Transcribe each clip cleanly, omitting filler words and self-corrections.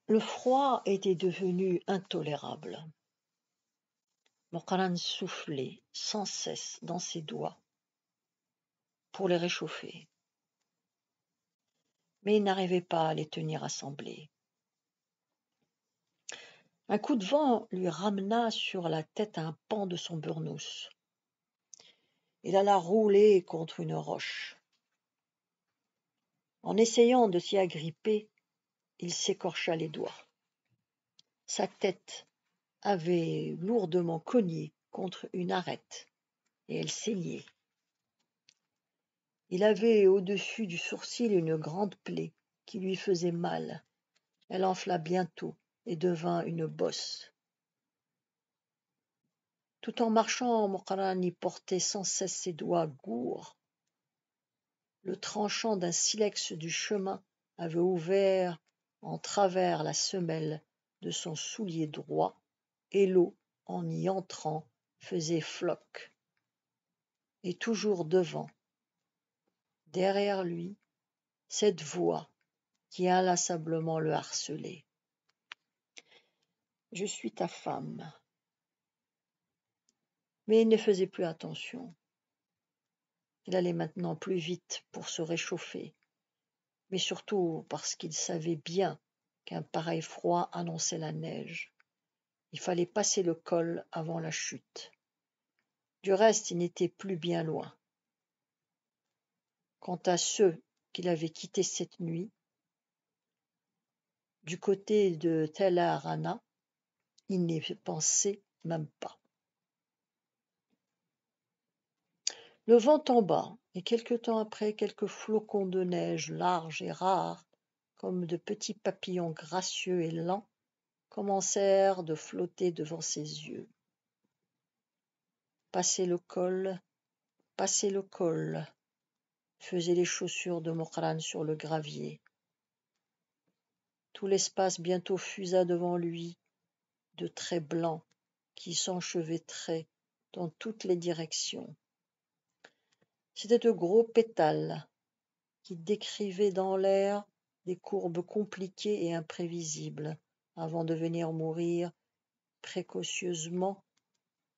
Le froid était devenu intolérable. Moqarn soufflait sans cesse dans ses doigts pour les réchauffer, mais il n'arrivait pas à les tenir assemblés. Un coup de vent lui ramena sur la tête un pan de son burnous. Il alla rouler contre une roche. En essayant de s'y agripper, il s'écorcha les doigts. Sa tête avait lourdement cogné contre une arête et elle saignait. Il avait au-dessus du sourcil une grande plaie qui lui faisait mal. Elle enfla bientôt et devint une bosse. Tout en marchant, Moqarn y portait sans cesse ses doigts gourds. Le tranchant d'un silex du chemin avait ouvert en travers la semelle de son soulier droit, et l'eau, en y entrant, faisait floc. Et toujours devant, derrière lui, cette voix qui inlassablement le harcelait. « Je suis ta femme. » Mais il ne faisait plus attention. Il allait maintenant plus vite pour se réchauffer, mais surtout parce qu'il savait bien qu'un pareil froid annonçait la neige. Il fallait passer le col avant la chute. Du reste, il n'était plus bien loin. Quant à ceux qu'il avait quittés cette nuit, du côté de Tel Arana, il n'y pensait même pas. Le vent tomba, et quelque temps après, quelques flocons de neige larges et rares, comme de petits papillons gracieux et lents, commencèrent de flotter devant ses yeux. Passer le col, faisaient les chaussures de Moqarn sur le gravier. Tout l'espace bientôt fusa devant lui, de traits blancs qui s'enchevêtraient dans toutes les directions. C'étaient de gros pétales qui décrivaient dans l'air des courbes compliquées et imprévisibles avant de venir mourir précautionneusement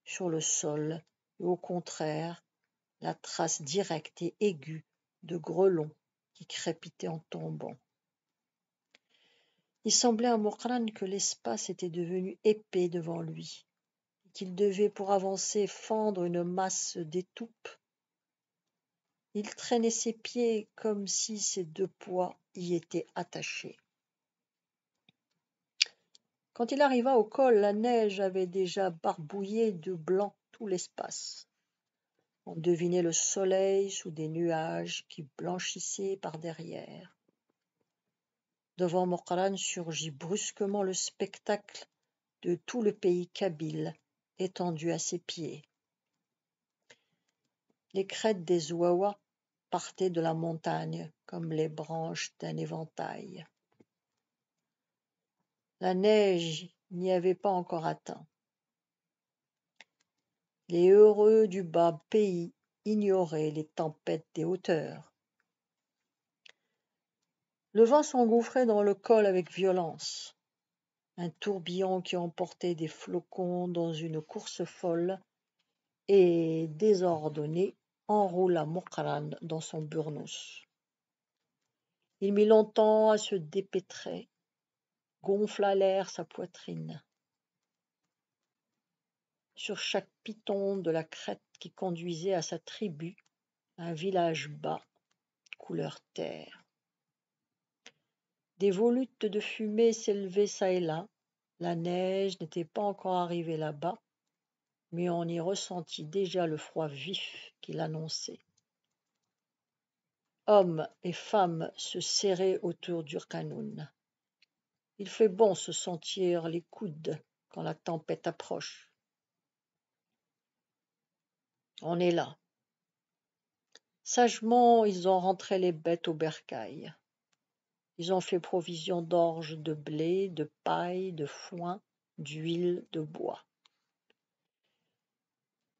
sur le sol, et au contraire, la trace directe et aiguë de grelons qui crépitaient en tombant. Il semblait à Moqarn que l'espace était devenu épais devant lui, et qu'il devait pour avancer fendre une masse d'étoupe. Il traînait ses pieds comme si ses deux poids y étaient attachés. Quand il arriva au col, la neige avait déjà barbouillé de blanc tout l'espace. On devinait le soleil sous des nuages qui blanchissaient par derrière. Devant Moqarn surgit brusquement le spectacle de tout le pays kabyle étendu à ses pieds. Les crêtes des Ouaouas partaient de la montagne comme les branches d'un éventail. La neige n'y avait pas encore atteint. Les heureux du bas pays ignoraient les tempêtes des hauteurs. Le vent s'engouffrait dans le col avec violence. Un tourbillon qui emportait des flocons dans une course folle et désordonnée enroula Moqarn dans son burnous. Il mit longtemps à se dépêtrer, gonfla l'air sa poitrine. Sur chaque piton de la crête qui conduisait à sa tribu, un village bas, couleur terre. Des volutes de fumée s'élevaient çà et là. La neige n'était pas encore arrivée là-bas, mais on y ressentit déjà le froid vif qui l'annonçait. Hommes et femmes se serraient autour d'Urkanoun. Il fait bon se sentir les coudes quand la tempête approche. On est là. Sagement, ils ont rentré les bêtes au bercail. Ils ont fait provision d'orge, de blé, de paille, de foin, d'huile, de bois.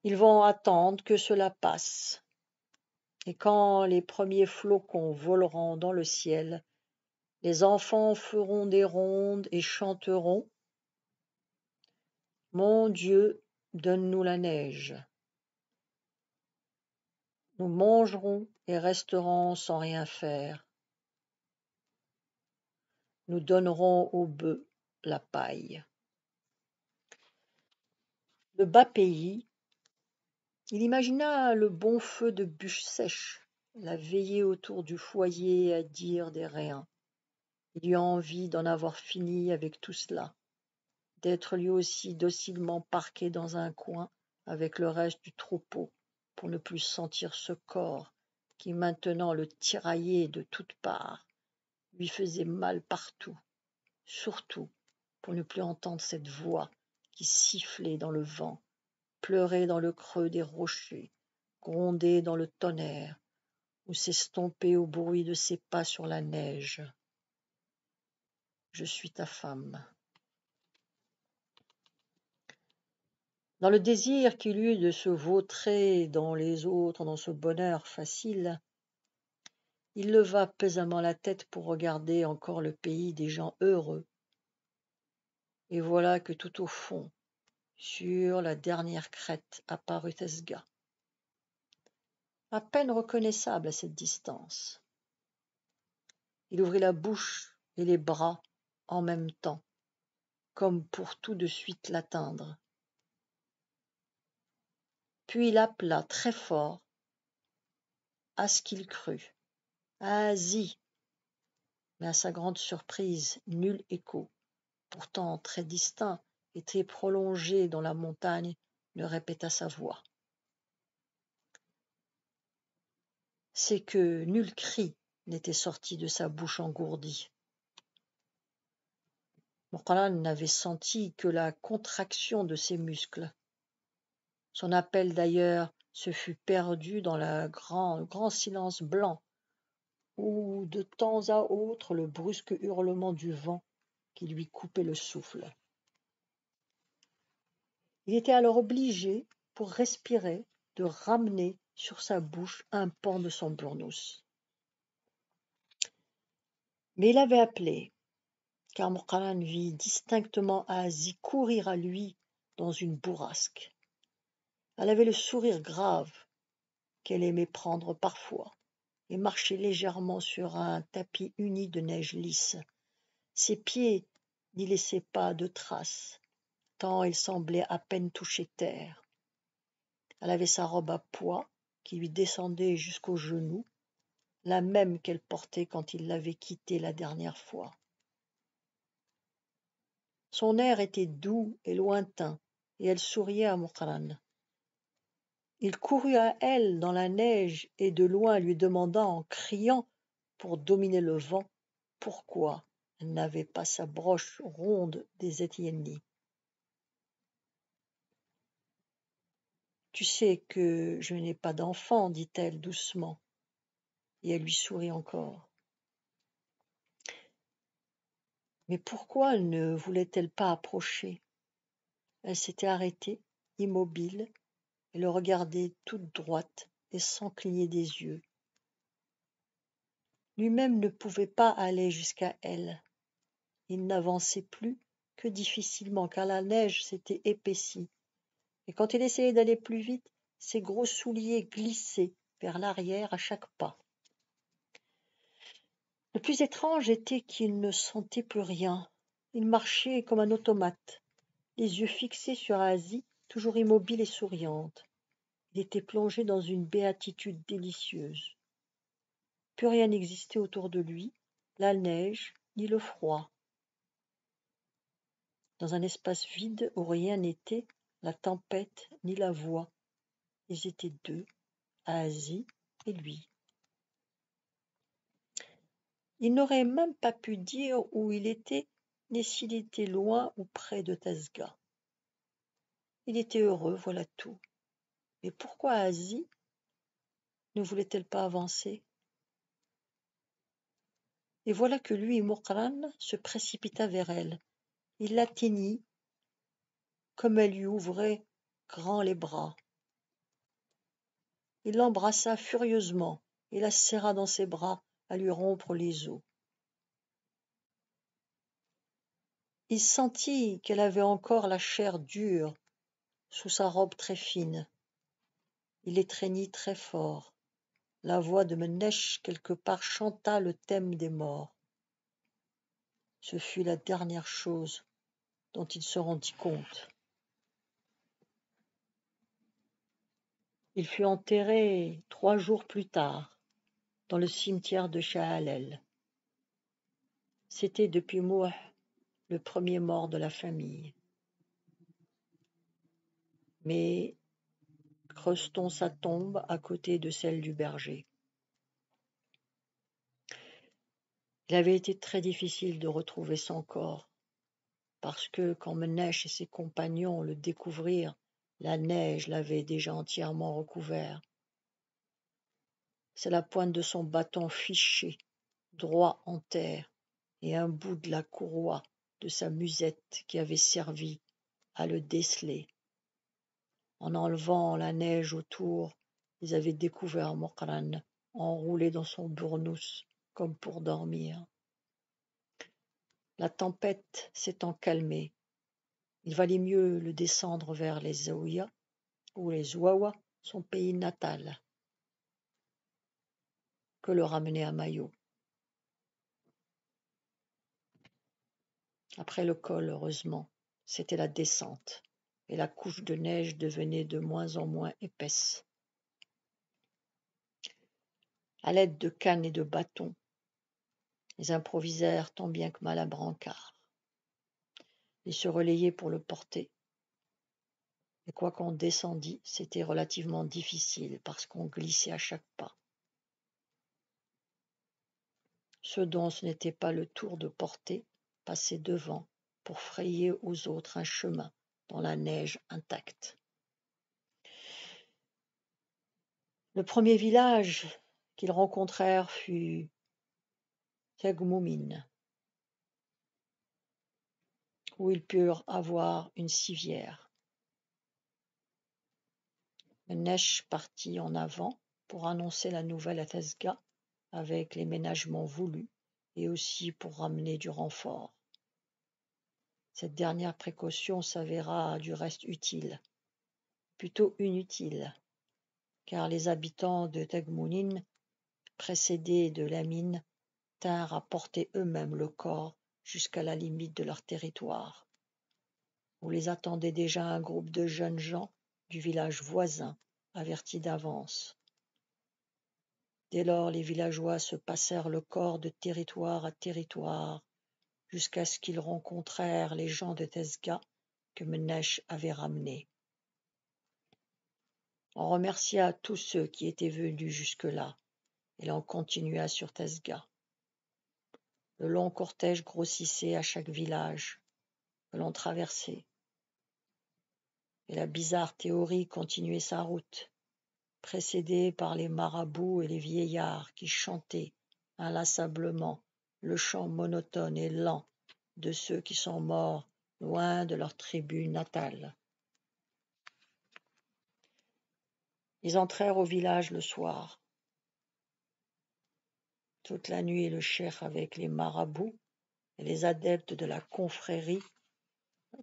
Ils vont attendre que cela passe. Et quand les premiers flocons voleront dans le ciel, Les enfants feront des rondes et chanteront. Mon Dieu, donne-nous la neige. Nous mangerons et resterons sans rien faire. Nous donnerons aux bœufs la paille. Le bas pays, il imagina le bon feu de bûches sèches, la veillée autour du foyer à dire des riens. Il eut envie d'en avoir fini avec tout cela, d'être lui aussi docilement parqué dans un coin avec le reste du troupeau, pour ne plus sentir ce corps qui maintenant le tiraillait de toutes parts, lui faisait mal partout, surtout pour ne plus entendre cette voix qui sifflait dans le vent, pleurait dans le creux des rochers, grondait dans le tonnerre, ou s'estomper au bruit de ses pas sur la neige. Je suis ta femme. Dans le désir qu'il eut de se vautrer dans les autres, dans ce bonheur facile, il leva pesamment la tête pour regarder encore le pays des gens heureux. Et voilà que tout au fond, sur la dernière crête, apparut Esga, à peine reconnaissable à cette distance. Il ouvrit la bouche et les bras en même temps, comme pour tout de suite l'atteindre. Puis il appela très fort, à ce qu'il crut. Asie. Mais à sa grande surprise, nul écho, pourtant très distinct et très prolongé dans la montagne, ne répéta sa voix. C'est que nul cri n'était sorti de sa bouche engourdie. Mourqalan n'avait senti que la contraction de ses muscles. Son appel d'ailleurs se fut perdu dans le grand silence blanc, ou de temps à autre le brusque hurlement du vent qui lui coupait le souffle. Il était alors obligé, pour respirer, de ramener sur sa bouche un pan de son burnous. Mais il avait appelé, car Mourqalan vit distinctement Asie courir à lui dans une bourrasque. Elle avait le sourire grave qu'elle aimait prendre parfois et marchait légèrement sur un tapis uni de neige lisse. Ses pieds n'y laissaient pas de traces, tant il semblait à peine toucher terre. Elle avait sa robe à pois qui lui descendait jusqu'aux genoux, la même qu'elle portait quand il l'avait quittée la dernière fois. Son air était doux et lointain, et elle souriait à Mourqalan. Il courut à elle dans la neige et de loin lui demanda en criant, pour dominer le vent, pourquoi elle n'avait pas sa broche ronde des Étiennes. « Tu sais que je n'ai pas d'enfant, dit-elle doucement, et elle lui sourit encore. Mais pourquoi ne voulait-elle pas approcher? Elle s'était arrêtée, immobile, et le regardait toute droite et sans cligner des yeux. Lui-même ne pouvait pas aller jusqu'à elle. Il n'avançait plus que difficilement, car la neige s'était épaissie, et quand il essayait d'aller plus vite, ses gros souliers glissaient vers l'arrière à chaque pas. Le plus étrange était qu'il ne sentait plus rien. Il marchait comme un automate, les yeux fixés sur Asie, toujours immobile et souriante. Il était plongé dans une béatitude délicieuse. Plus rien n'existait autour de lui, la neige ni le froid. Dans un espace vide où rien n'était, la tempête ni la voix. Ils étaient deux, Asie et lui. Il n'aurait même pas pu dire où il était, ni s'il était loin ou près de Tasga. Il était heureux, voilà tout. Mais pourquoi Asie ne voulait-elle pas avancer? Et voilà que lui et Mourqalan se précipita vers elle. Il l'atteignit, comme elle lui ouvrait grand les bras. Il l'embrassa furieusement et la serra dans ses bras à lui rompre les os. Il sentit qu'elle avait encore la chair dure sous sa robe très fine. Il étreignit très fort. La voix de Ménèche quelque part chanta le thème des morts. Ce fut la dernière chose dont il se rendit compte. Il fut enterré 3 jours plus tard dans le cimetière de Sha'alel. C'était depuis Mouh le premier mort de la famille. Mais creuse-t-on sa tombe à côté de celle du berger? Il avait été très difficile de retrouver son corps, parce que quand Ménèche et ses compagnons le découvrirent, la neige l'avait déjà entièrement recouvert. C'est la pointe de son bâton fiché, droit en terre, et un bout de la courroie de sa musette qui avait servi à le déceler. En enlevant la neige autour, ils avaient découvert Mokran enroulé dans son burnous comme pour dormir. La tempête s'étant calmée, il valait mieux le descendre vers les Zaouïas ou les Zouawa, son pays natal, que le ramener à Mayo. Après le col, heureusement, c'était la descente, et la couche de neige devenait de moins en moins épaisse. À l'aide de cannes et de bâtons, ils improvisèrent tant bien que mal un brancard. Ils se relayaient pour le porter. Et quoi qu'on descendît, c'était relativement difficile parce qu'on glissait à chaque pas. Ceux dont ce n'était pas le tour de porter passaient devant pour frayer aux autres un chemin dans la neige intacte. Le premier village qu'ils rencontrèrent fut Tegmoumin, où ils purent avoir une civière. Ménèche partit en avant pour annoncer la nouvelle à Tezga avec les ménagements voulus et aussi pour ramener du renfort. Cette dernière précaution s'avéra du reste utile, plutôt inutile, car les habitants de Tegmounin, précédés de Lamine, tinrent à porter eux-mêmes le corps jusqu'à la limite de leur territoire, où les attendait déjà un groupe de jeunes gens du village voisin, avertis d'avance. Dès lors, les villageois se passèrent le corps de territoire à territoire, jusqu'à ce qu'ils rencontrèrent les gens de Tezga que Ménèche avait ramenés. On remercia tous ceux qui étaient venus jusque-là, et l'on continua sur Tezga. Le long cortège grossissait à chaque village que l'on traversait, et la bizarre théorie continuait sa route, précédée par les marabouts et les vieillards qui chantaient inlassablement le chant monotone et lent de ceux qui sont morts loin de leur tribu natale. Ils entrèrent au village le soir. Toute la nuit, le cheikh avec les marabouts et les adeptes de la confrérie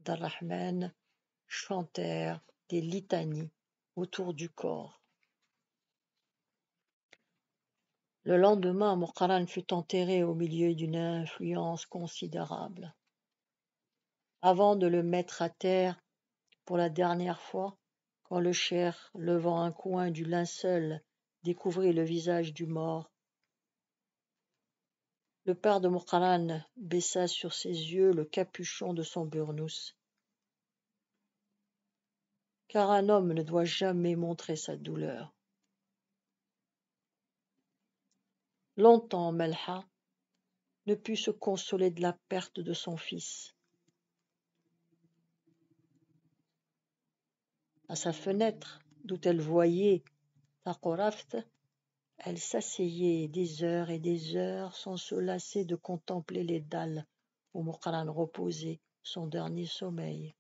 d'Ar-Rahman chantèrent des litanies autour du corps. Le lendemain, Mokran fut enterré au milieu d'une influence considérable. Avant de le mettre à terre pour la dernière fois, quand le cheikh, levant un coin du linceul, découvrit le visage du mort, le père de Mokran baissa sur ses yeux le capuchon de son burnous, car un homme ne doit jamais montrer sa douleur. Longtemps, Melha ne put se consoler de la perte de son fils. À sa fenêtre, d'où elle voyait Takoraft, elle s'asseyait des heures et des heures sans se lasser de contempler les dalles où Mokran reposait son dernier sommeil.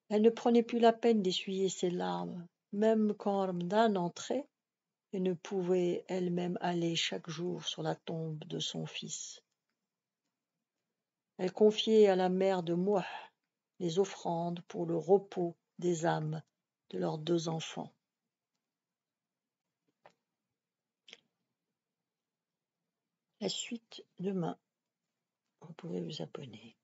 Elle ne prenait plus la peine d'essuyer ses larmes, même quand Ramadan entrait et ne pouvait elle-même aller chaque jour sur la tombe de son fils. Elle confiait à la mère de Mouh les offrandes pour le repos des âmes de leurs 2 enfants. La suite demain. Vous pouvez vous abonner.